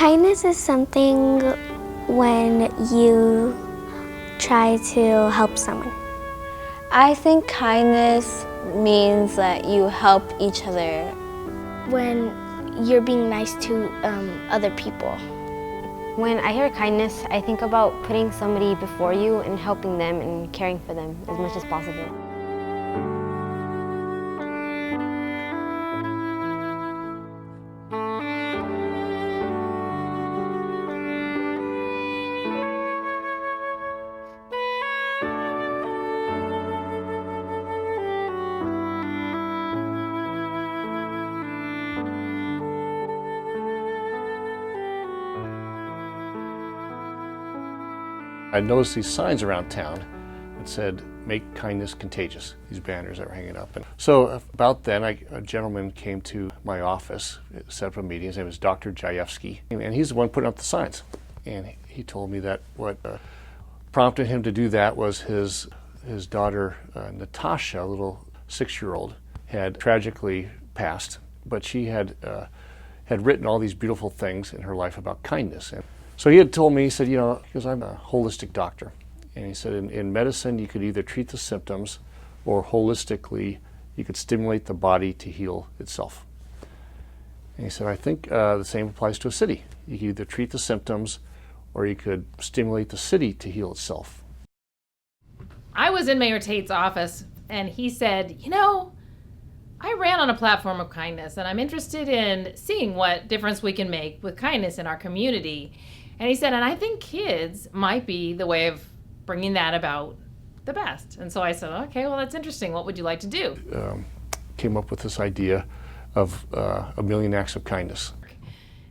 Kindness is something when you try to help someone. I think kindness means that you help each other. When you're being nice to other people. When I hear kindness, I think about putting somebody before you and helping them and caring for them as much as possible. I noticed these signs around town that said, "Make kindness contagious," these banners that were hanging up. And so about then, a gentleman came to my office, set up a meeting. His name was Dr. Jayevsky, and he's the one putting up the signs. And he told me that what prompted him to do that was his daughter, Natasha, a little 6-year-old, had tragically passed, but she had written all these beautiful things in her life about kindness. And so he had told me, he said, because I'm a holistic doctor, and he said in medicine you could either treat the symptoms or holistically you could stimulate the body to heal itself. And he said, I think the same applies to a city. You could either treat the symptoms or you could stimulate the city to heal itself. I was in Mayor Tate's office and he said, I ran on a platform of kindness and I'm interested in seeing what difference we can make with kindness in our community. And he said, and I think kids might be the way of bringing that about the best. And so I said, okay, well, that's interesting. What would you like to do? Came up with this idea of 1 million acts of kindness.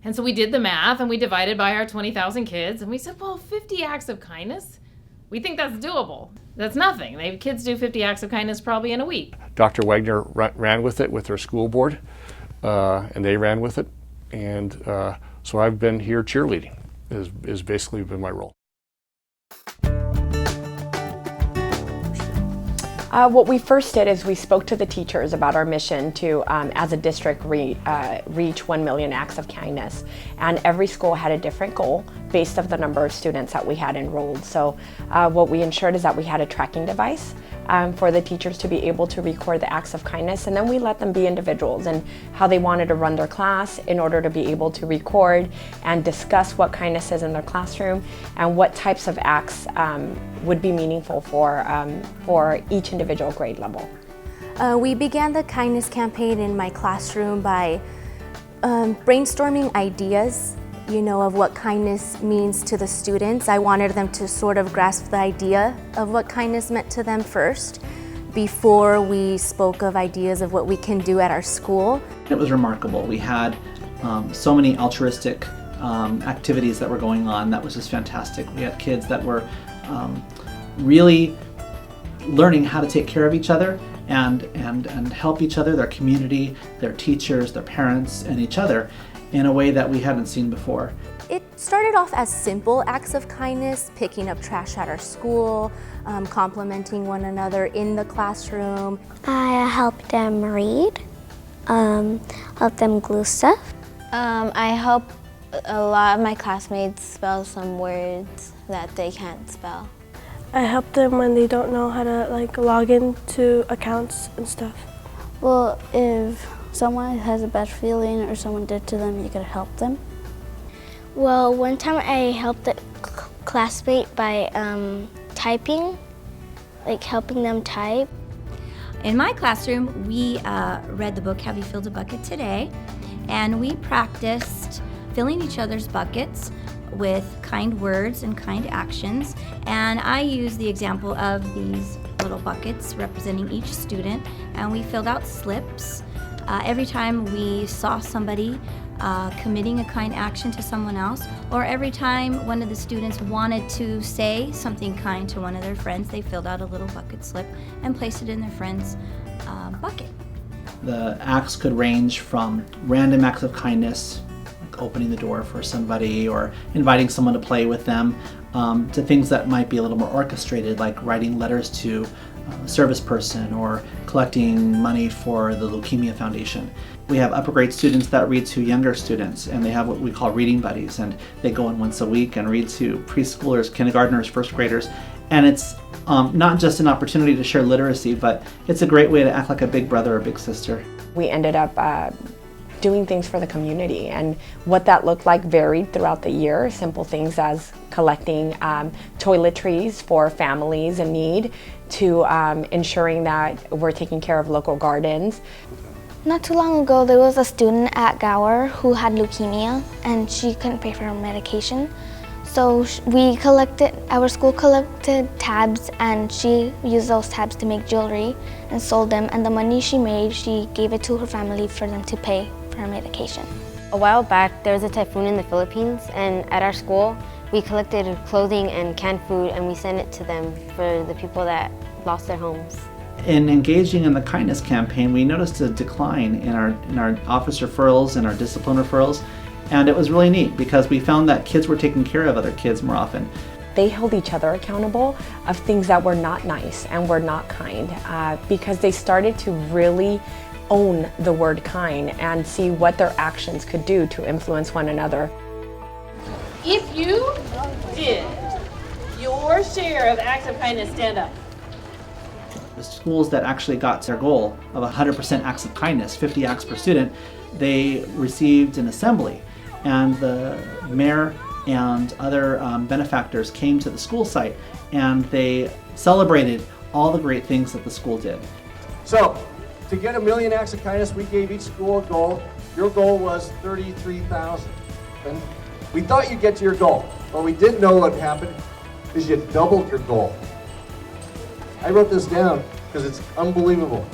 And so we did the math and we divided by our 20,000 kids and we said, well, 50 acts of kindness, we think that's doable. That's nothing. Kids do 50 acts of kindness probably in a week. Dr. Wagner ran with it with her school board, and they ran with it. And so I've been here cheerleading, is basically been my role. What we first did is we spoke to the teachers about our mission to, as a district, reach 1 million acts of kindness. And every school had a different goal based on the number of students that we had enrolled. So what we ensured is that we had a tracking device for the teachers to be able to record the acts of kindness, and then we let them be individuals and how they wanted to run their class in order to be able to record and discuss what kindness is in their classroom and what types of acts would be meaningful for each individual grade level. We began the kindness campaign in my classroom by brainstorming ideas of what kindness means to the students. I wanted them to sort of grasp the idea of what kindness meant to them first before we spoke of ideas of what we can do at our school. It was remarkable. We had so many altruistic activities that were going on. That was just fantastic. We had kids that were really learning how to take care of each other and help each other, their community, their teachers, their parents, and each other in a way that we hadn't seen before. It started off as simple acts of kindness, picking up trash at our school, complimenting one another in the classroom. I helped them read, helped them glue stuff. I help a lot of my classmates spell some words that they can't spell. I help them when they don't know how to log into accounts and stuff. Well, if someone has a bad feeling or someone did to them, you could help them. Well, one time I helped a classmate by typing, helping them type. In my classroom, we read the book, Have You Filled a Bucket Today? And we practiced filling each other's buckets with kind words and kind actions. And I used the example of these little buckets representing each student, and we filled out slips. Every time we saw somebody committing a kind action to someone else, or every time one of the students wanted to say something kind to one of their friends, they filled out a little bucket slip and placed it in their friend's bucket. The acts could range from random acts of kindness, like opening the door for somebody or inviting someone to play with them, to things that might be a little more orchestrated, like writing letters to service person or collecting money for the Leukemia Foundation. We have upper grade students that read to younger students, and they have what we call reading buddies, and they go in once a week and read to preschoolers, kindergartners, first graders. And it's not just an opportunity to share literacy, but it's a great way to act like a big brother or big sister. We ended up doing things for the community, and what that looked like varied throughout the year. Simple things as collecting toiletries for families in need, to ensuring that we're taking care of local gardens. Not too long ago, there was a student at Gower who had leukemia, and she couldn't pay for her medication. So our school collected tabs, and she used those tabs to make jewelry and sold them, and the money she made, she gave it to her family for them to pay for her medication. A while back, there was a typhoon in the Philippines, and at our school, we collected clothing and canned food, and we sent it to them for the people that lost their homes. In engaging in the kindness campaign, we noticed a decline in our office referrals and our discipline referrals, and it was really neat because we found that kids were taking care of other kids more often. They held each other accountable of things that were not nice and were not kind, because they started to really own the word kind and see what their actions could do to influence one another. If you did your share of acts of kindness, stand up. The schools that actually got their goal of 100% acts of kindness, 50 acts per student, they received an assembly, and the mayor and other benefactors came to the school site, and they celebrated all the great things that the school did. So, to get 1 million acts of kindness, we gave each school a goal. Your goal was 33,000. And we thought you'd get to your goal. What we didn't know what happened is you doubled your goal. I wrote this down because it's unbelievable.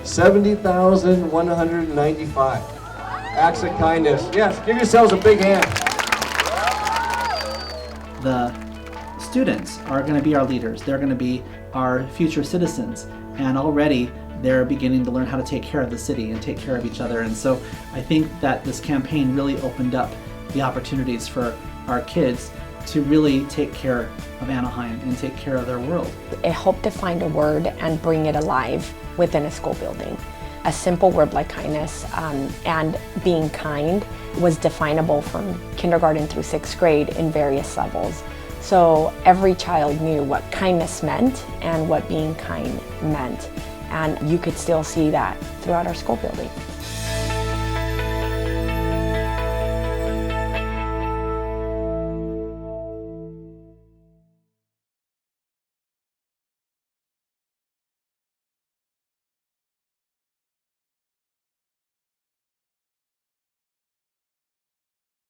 70,195 acts of kindness. Yes, give yourselves a big hand. The students are going to be our leaders. They're going to be our future citizens, and already they're beginning to learn how to take care of the city and take care of each other. And so I think that this campaign really opened up the opportunities for our kids to really take care of Anaheim and take care of their world. I hope to find a word and bring it alive within a school building. A simple word like kindness and being kind was definable from kindergarten through 6th grade in various levels. So every child knew what kindness meant and what being kind meant. And you could still see that throughout our school building.